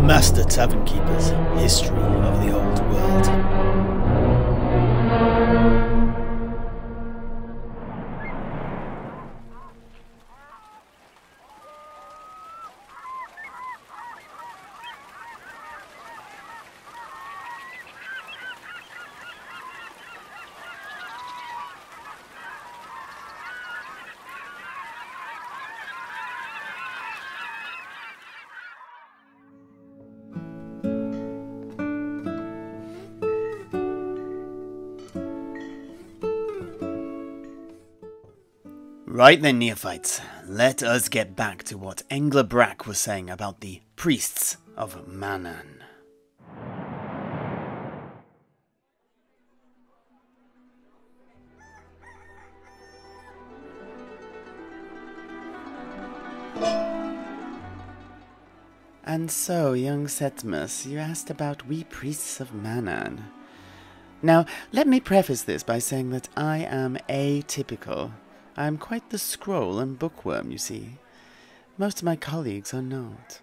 Master Tavern Keeper's History of the Old World. Right then, neophytes, let us get back to what Engla Brack was saying about the priests of Manann. And so, young Septimus, you asked about we priests of Manann. Now, let me preface this by saying that I am atypical. I am quite the scroll and bookworm, you see. Most of my colleagues are not,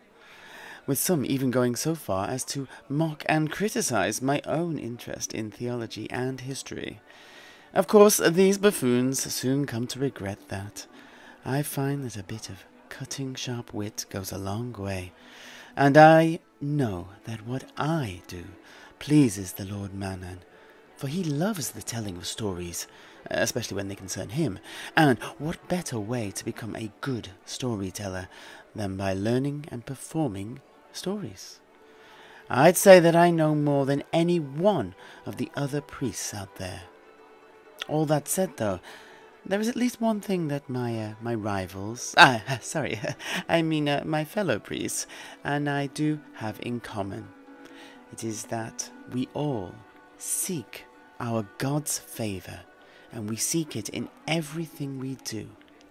with some even going so far as to mock and criticize my own interest in theology and history. Of course, these buffoons soon come to regret that. I find that a bit of cutting sharp wit goes a long way, and I know that what I do pleases the Lord Manann, for he loves the telling of stories, especially when they concern him, and what better way to become a good storyteller than by learning and performing stories? I'd say that I know more than any one of the other priests out there. All that said, though, there is at least one thing that my rivals, my fellow priests, and I do have in common. It is that we all seek our God's favour, and we seek it in everything we do,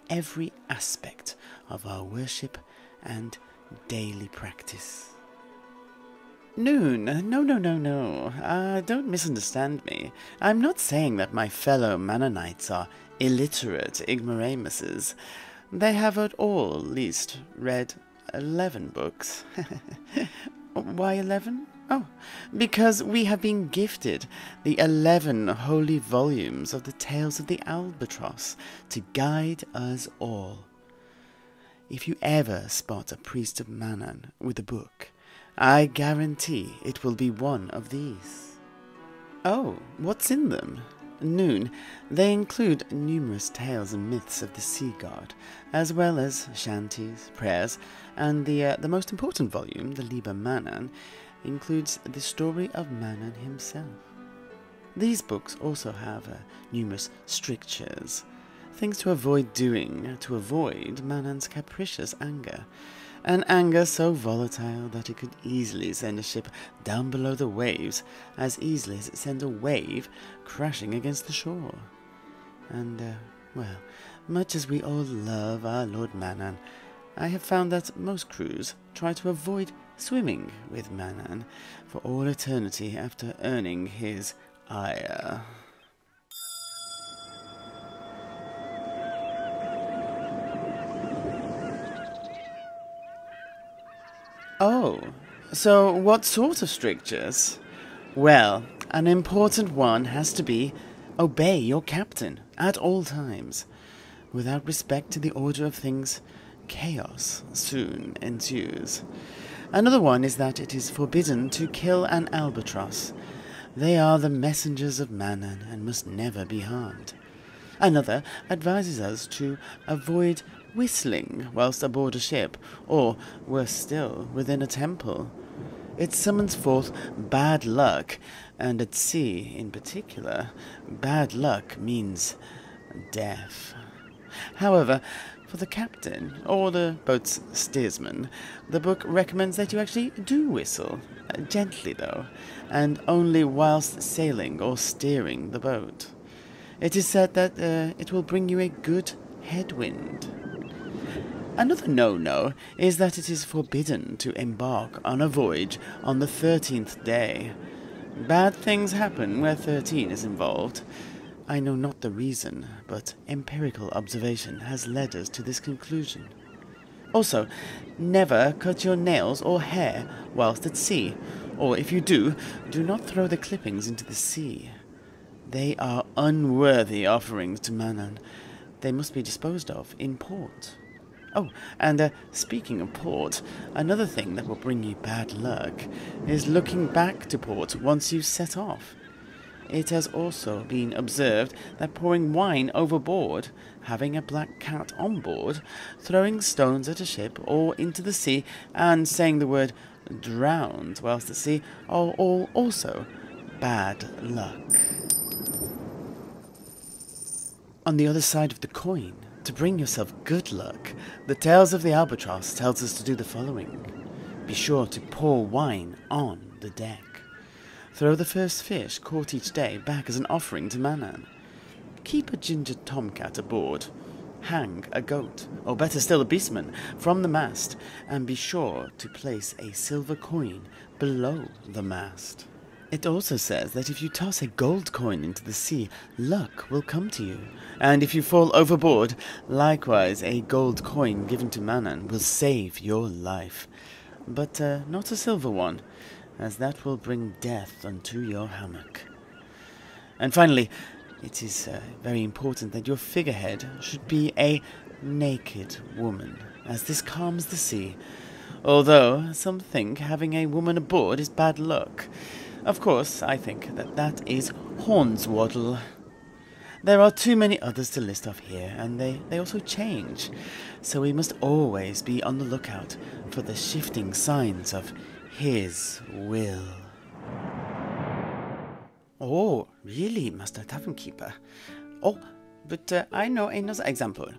every aspect of our worship and daily practice. No, don't misunderstand me. I'm not saying that my fellow Manannites are illiterate ignoramuses. They have at least read 11 books. Why 11? Oh, because we have been gifted the 11 holy volumes of the Tales of the Albatross to guide us all. If you ever spot a priest of Manann with a book, I guarantee it will be one of these. Oh, what's in them? Noon, they include numerous tales and myths of the sea god, as well as shanties, prayers, and the most important volume, the Liber Manann, includes the story of Manann himself. These books also have numerous strictures, things to avoid doing to avoid Manann's capricious anger, an anger so volatile that it could easily send a ship down below the waves as easily as it sends a wave crashing against the shore. And, much as we all love our Lord Manann, I have found that most crews try to avoid swimming with Manann for all eternity after earning his ire. Oh, so what sort of strictures? Well, an important one has to be obey your captain at all times. Without respect to the order of things, chaos soon ensues. Another one is that it is forbidden to kill an albatross. They are the messengers of Manann and must never be harmed. Another advises us to avoid whistling whilst aboard a ship, or, worse still, within a temple. It summons forth bad luck, and at sea in particular, bad luck means death. However, for the captain, or the boat's steersman, the book recommends that you actually do whistle, gently though, and only whilst sailing or steering the boat. It is said that it will bring you a good headwind. Another no-no is that it is forbidden to embark on a voyage on the 13th day. Bad things happen where 13 is involved. I know not the reason, but empirical observation has led us to this conclusion. Also, never cut your nails or hair whilst at sea, or if you do, do not throw the clippings into the sea. They are unworthy offerings to Manann. They must be disposed of in port. Oh, and speaking of port, another thing that will bring you bad luck is looking back to port once you set off. It has also been observed that pouring wine overboard, having a black cat on board, throwing stones at a ship or into the sea, and saying the word drowned whilst at sea are all also bad luck. On the other side of the coin, to bring yourself good luck, the Tales of the Albatross tells us to do the following. Be sure to pour wine on the deck. Throw the first fish caught each day back as an offering to Manann. Keep a ginger tomcat aboard. Hang a goat, or better still a beastman, from the mast, and be sure to place a silver coin below the mast. It also says that if you toss a gold coin into the sea, luck will come to you, and if you fall overboard, likewise a gold coin given to Manann will save your life. But not a silver one, as that will bring death unto your hammock. And finally, it is very important that your figurehead should be a naked woman, as this calms the sea, although some think having a woman aboard is bad luck. Of course, I think that is hornswoggle. There are too many others to list off here, and they also change, so we must always be on the lookout for the shifting signs of his will. Oh, really, Master Tavern Keeper? Oh, but I know another example.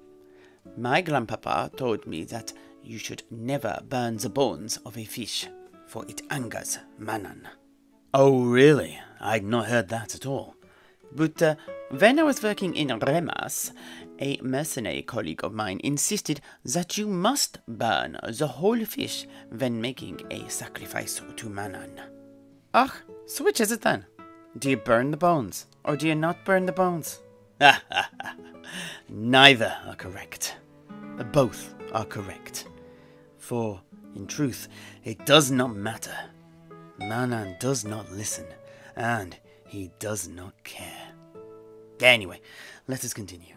My grandpapa told me that you should never burn the bones of a fish, for it angers Manann. Oh, really? I'd not heard that at all. But when I was working in Remas, a mercenary colleague of mine insisted that you must burn the whole fish when making a sacrifice to Manann. Ah, so which is it then? Do you burn the bones, or do you not burn the bones? Neither are correct. Both are correct. For, in truth, it does not matter. Manann does not listen, and he does not care. Anyway, let us continue.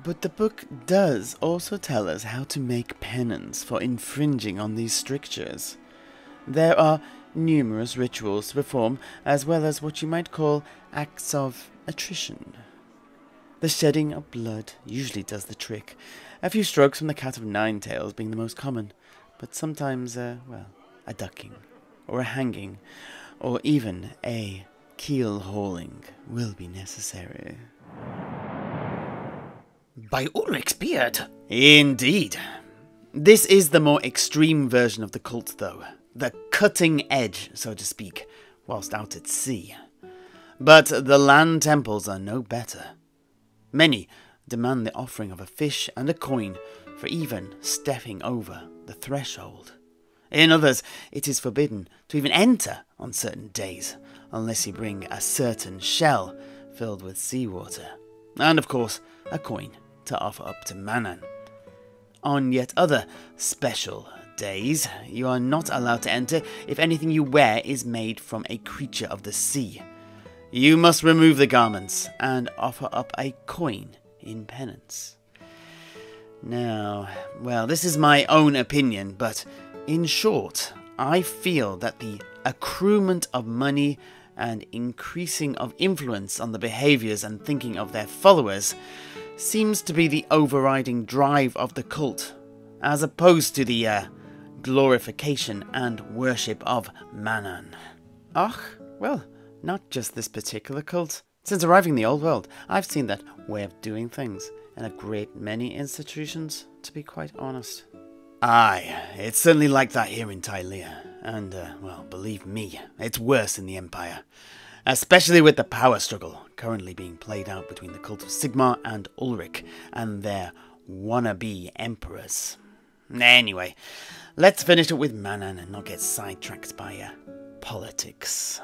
But the book does also tell us how to make penance for infringing on these strictures. There are numerous rituals to perform, as well as what you might call acts of attrition. The shedding of blood usually does the trick, a few strokes from the cat of nine tails being the most common, but sometimes, a ducking, or a hanging, or even a keel-hauling will be necessary. By Ulrich's beard! Indeed. This is the more extreme version of the cult, though. The cutting edge, so to speak, whilst out at sea. But the land temples are no better. Many demand the offering of a fish and a coin for even stepping over the threshold. In others, it is forbidden to even enter on certain days, unless you bring a certain shell filled with seawater, and of course, a coin to offer up to Manann. On yet other special days, you are not allowed to enter if anything you wear is made from a creature of the sea. You must remove the garments and offer up a coin in penance. Now, well, this is my own opinion, but in short, I feel that the accruement of money and increasing of influence on the behaviors and thinking of their followers seems to be the overriding drive of the cult, as opposed to the glorification and worship of Manann. Ach, well, not just this particular cult. Since arriving in the old world, I've seen that way of doing things in a great many institutions, to be quite honest. Aye, it's certainly like that here in Tilea, and, well, believe me, it's worse in the Empire. Especially with the power struggle currently being played out between the cult of Sigmar and Ulrich and their wannabe emperors. Anyway, let's finish up with Manann and not get sidetracked by politics.